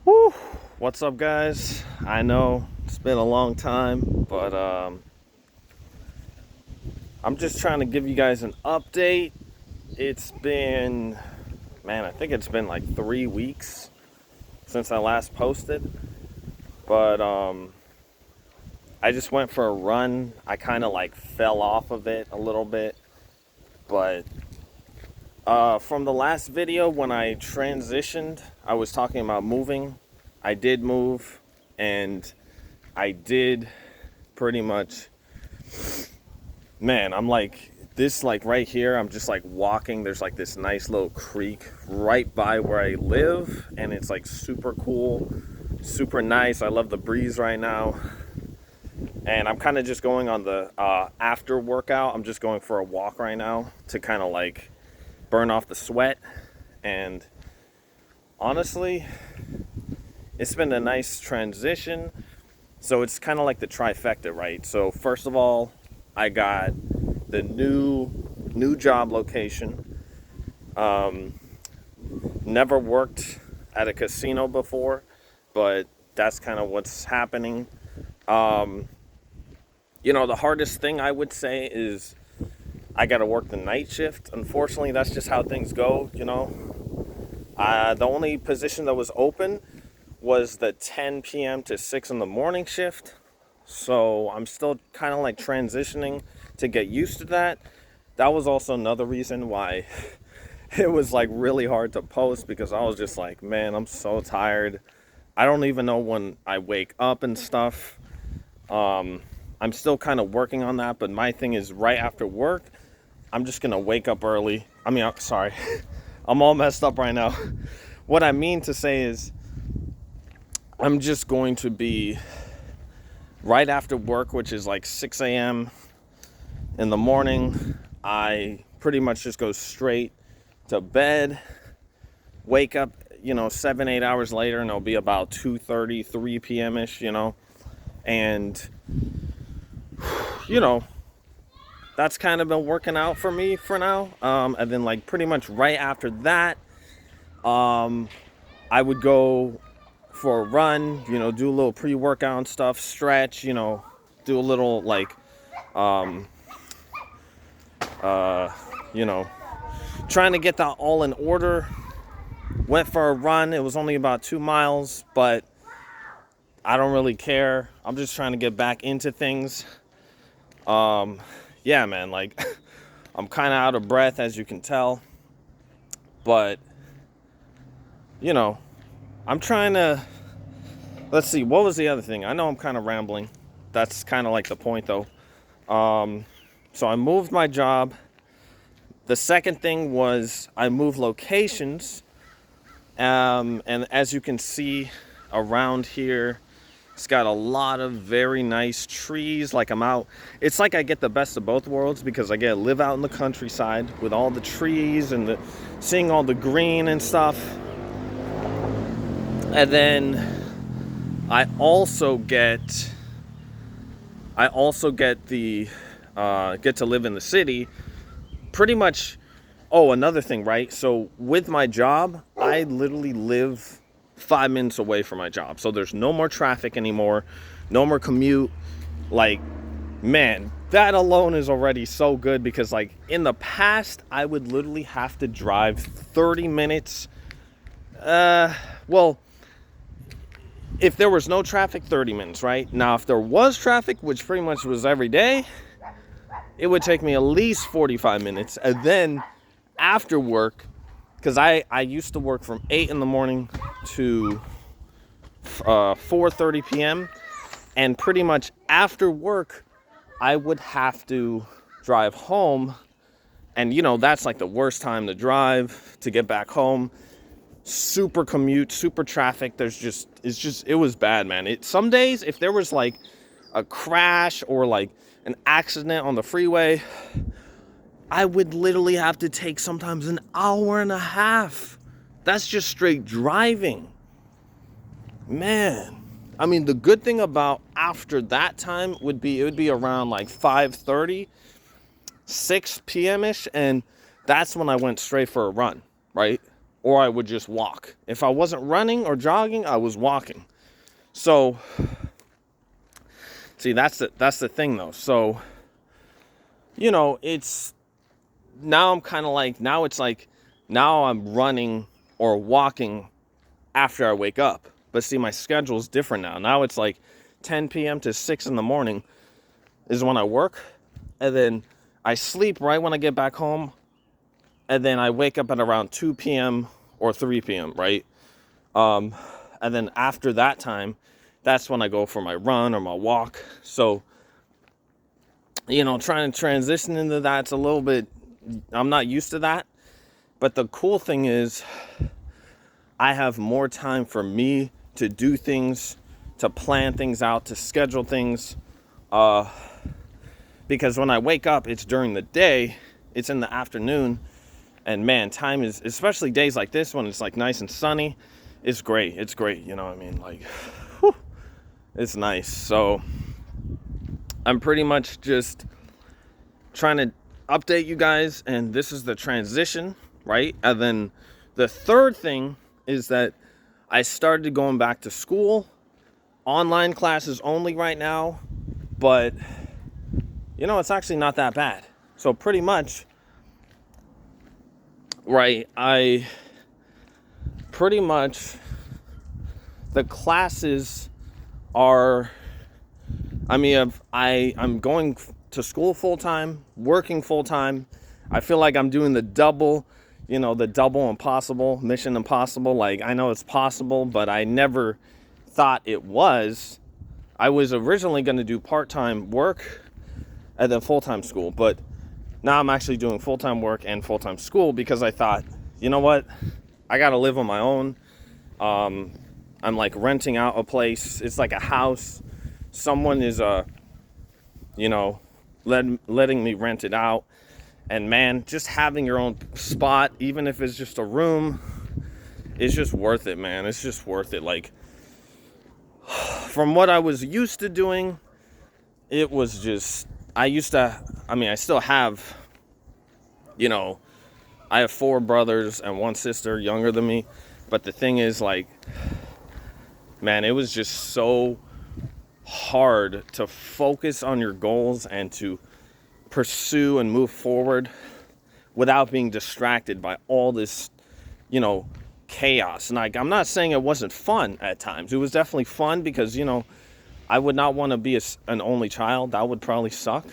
Whew. What's up, guys? I know it's been a long time, but I'm just trying to give you guys an update. It's been, man, I think it's been like 3 weeks since I last posted, but I just went for a run. I kind of like fell off of it a little bit, but from the last video when I transitioned, I was talking about moving. I did move, and I did pretty much, man, I'm like this, like right here, I'm just like walking. There's like this nice little creek right by where I live, and it's like super cool, super nice. I love the breeze right now, and I'm kind of just going on the after workout. I'm just going for a walk right now to kind of like burn off the sweat. And honestly, it's been a nice transition. So it's kind of like the trifecta, right? So first of all, I got the new job location. Never worked at a casino before, but that's kind of what's happening. The hardest thing I would say is I got to work the night shift. Unfortunately, that's just how things go. The only position that was open was the 10 p.m. to 6 in the morning shift. So I'm still kind of like transitioning to get used to that. That was also another reason why it was like really hard to post, because I was just like, man, I'm so tired. I don't even know when I wake up and stuff. I'm still kind of working on that, but my thing is right after work, I'm just going to wake up early. Sorry. I'm all messed up right now. What I mean to say is I'm just going to be right after work, which is like 6 a.m. in the morning. I pretty much just go straight to bed, wake up, 7-8 hours later, and it'll be about 2:30, 3 p.m.-ish, and that's kind of been working out for me for now. And then like pretty much right after that, I would go for a run, do a little pre-workout and stuff, stretch, do a little like, trying to get that all in order. Went for a run. It was only about 2 miles, but I don't really care. I'm just trying to get back into things. Yeah, man, like I'm kind of out of breath, as you can tell, but I'm trying to, let's see, what was the other thing? I know I'm kind of rambling. That's kind of like the point though. So I moved my job. The second thing was I moved locations. And as you can see around here, it's got a lot of very nice trees. Like I'm out, it's like I get the best of both worlds, because I get to live out in the countryside with all the trees and seeing all the green and stuff. And then I also get the get to live in the city pretty much. Oh, another thing, right? So with my job, I literally live 5 minutes away from my job. So there's no more traffic anymore, no more commute. Like, man, that alone is already so good, because like in the past, I would literally have to drive 30 minutes. Well, if there was no traffic, 30 minutes, right? Now, if there was traffic, which pretty much was every day, it would take me at least 45 minutes. And then after work, because I used to work from 8 in the morning to 4:30 p.m. And pretty much after work, I would have to drive home. And, that's like the worst time to drive, to get back home. Super commute, super traffic. It was bad, man. Some days, if there was like a crash or like an accident on the freeway, I would literally have to take sometimes an hour and a half. That's just straight driving. Man. I mean, the good thing about after that time would be, it would be around like 5:30, 6 p.m.-ish, and that's when I went straight for a run, right? or I would just walk. If I wasn't running or jogging, I was walking. So, see, that's the thing though. So, it's, now I'm kind of like, now I'm running or walking after I wake up. But see, my schedule's different now. Now it's like 10 p.m. to 6 in the morning is when I work. And then I sleep right when I get back home. And then I wake up at around 2 p.m. or 3 p.m., right? And then after that time, that's when I go for my run or my walk. So, trying to transition into that's a little bit, I'm not used to that. But the cool thing is I have more time for me to do things, to plan things out, to schedule things. Because when I wake up, it's during the day, it's in the afternoon. And man, time is, especially days like this when it's like nice and sunny, it's great. It's great. You know what I mean? Like, whew, it's nice. So I'm pretty much just trying to update you guys. And this is the transition, right? And then the third thing is that I started going back to school, online classes only right now. But, it's actually not that bad. So pretty much, right, the classes are, I'm going to school full-time, working full-time. I feel like I'm doing the double impossible, mission impossible. Like, I know it's possible, but I never thought it was. I was originally going to do part-time work and then full-time school, but now I'm actually doing full-time work and full-time school because I thought, you know what? I got to live on my own. I'm like renting out a place. It's like a house. Someone is, letting me rent it out. And man, just having your own spot, even if it's just a room, it's just worth it, man. It's just worth it. Like, from what I was used to doing, it was just, I still have, I have 4 brothers and 1 sister younger than me. But the thing is, like, man, it was just so hard to focus on your goals and to pursue and move forward without being distracted by all this, chaos. And I'm not saying it wasn't fun at times. It was definitely fun because, I would not want to be an only child. That would probably suck.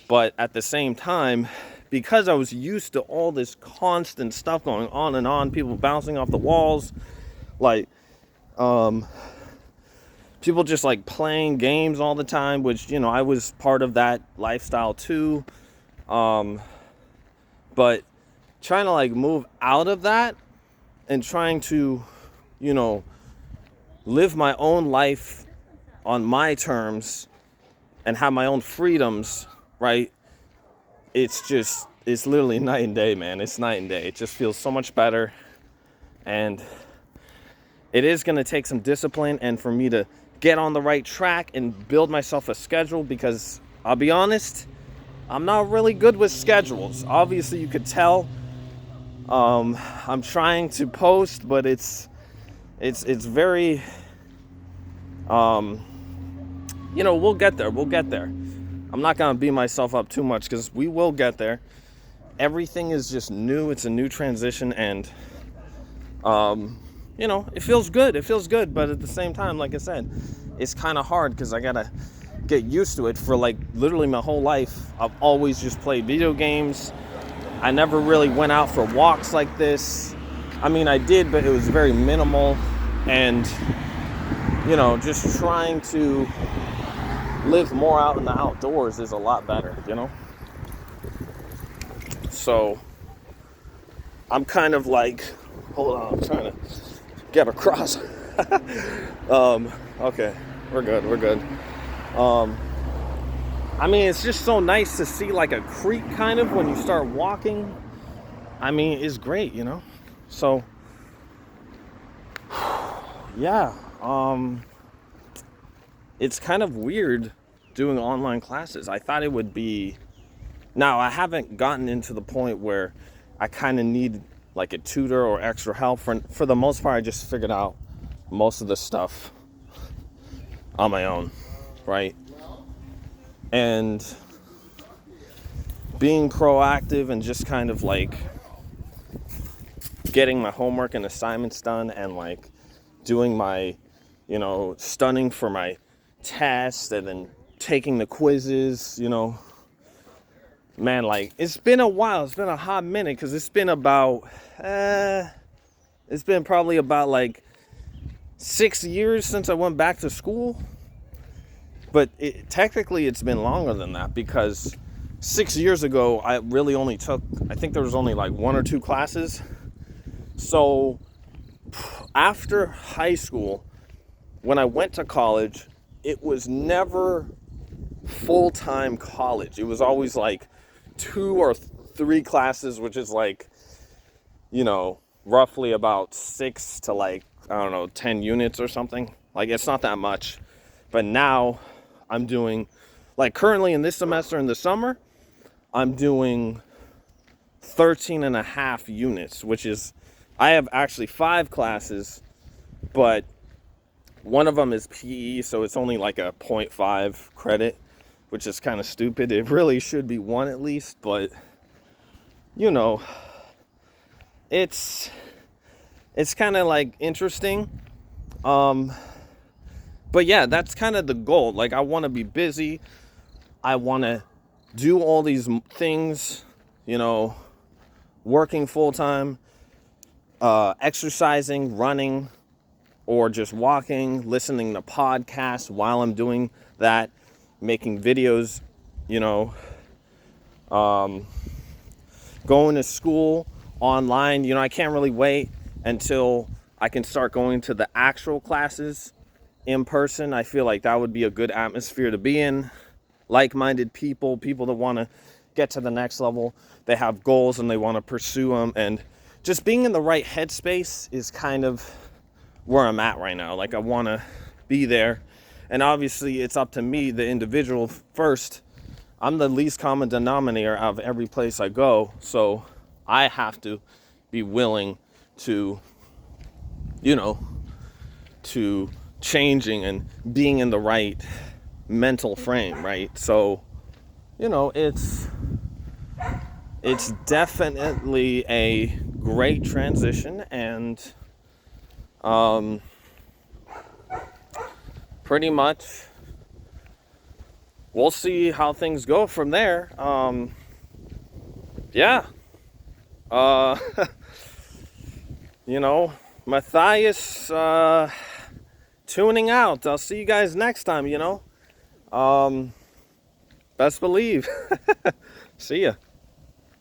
But at the same time, because I was used to all this constant stuff going on and on, people bouncing off the walls, like, people just like playing games all the time, which, I was part of that lifestyle too. But trying to like move out of that and trying to, live my own life on my terms and have my own freedoms, right? It's literally night and day, man. It's night and day. It just feels so much better. And it is going to take some discipline and for me to get on the right track and build myself a schedule, because I'll be honest, I'm not really good with schedules. Obviously, you could tell. I'm trying to post, but it's very, we'll get there. We'll get there. I'm not going to beat myself up too much because we will get there. Everything is just new. It's a new transition, and it feels good. It feels good, but at the same time, like I said, it's kind of hard because I gotta get used to it. For like literally my whole life, I've always just played video games. I never really went out for walks like this. I did, but it was very minimal, and just trying to live more out in the outdoors is a lot better, So I'm kind of like, hold on, I'm trying to get across. Okay, we're good. It's just so nice to see like a creek kind of when you start walking. It's great, So, yeah, it's kind of weird doing online classes. I thought it would be, now I haven't gotten into the point where I kind of need like a tutor or extra help. For the most part, I just figured out most of the stuff on my own, right? And being proactive and just kind of like getting my homework and assignments done, and like doing my, studying for my test, and then taking the quizzes, man, like, it's been a while. It's been a hot minute, because it's been probably about like 6 years since I went back to school. But technically it's been longer than that, because 6 years ago I really only took, I think there was only like 1 or 2 classes. So after high school, when I went to college, it was never full-time college. It was always like 2 or 3 classes, which is like, roughly about 6 to like, 10 units or something. Like, it's not that much. But now I'm doing, like, currently in this semester in the summer, I'm doing 13 and a half units, which is, I have actually 5 classes, but one of them is PE, so it's only like a 0.5 credit, which is kind of stupid. It really should be 1 at least, but it's kind of like interesting. But yeah, that's kind of the goal. Like, I want to be busy. I want to do all these things, working full time, exercising, running, or just walking, listening to podcasts while I'm doing that, making videos, going to school online. I can't really wait until I can start going to the actual classes in person. I feel like that would be a good atmosphere to be in. Like-minded people that want to get to the next level. They have goals and they want to pursue them. And just being in the right headspace is kind of where I'm at right now. Like, I want to be there. And obviously it's up to me, the individual, first. I'm the least common denominator out of every place I go. So I have to be willing to, to changing and being in the right mental frame, right? So, it's definitely a great transition, and pretty much we'll see how things go from there. Yeah. Matthias, tuning out. I'll see you guys next time, best believe. See ya.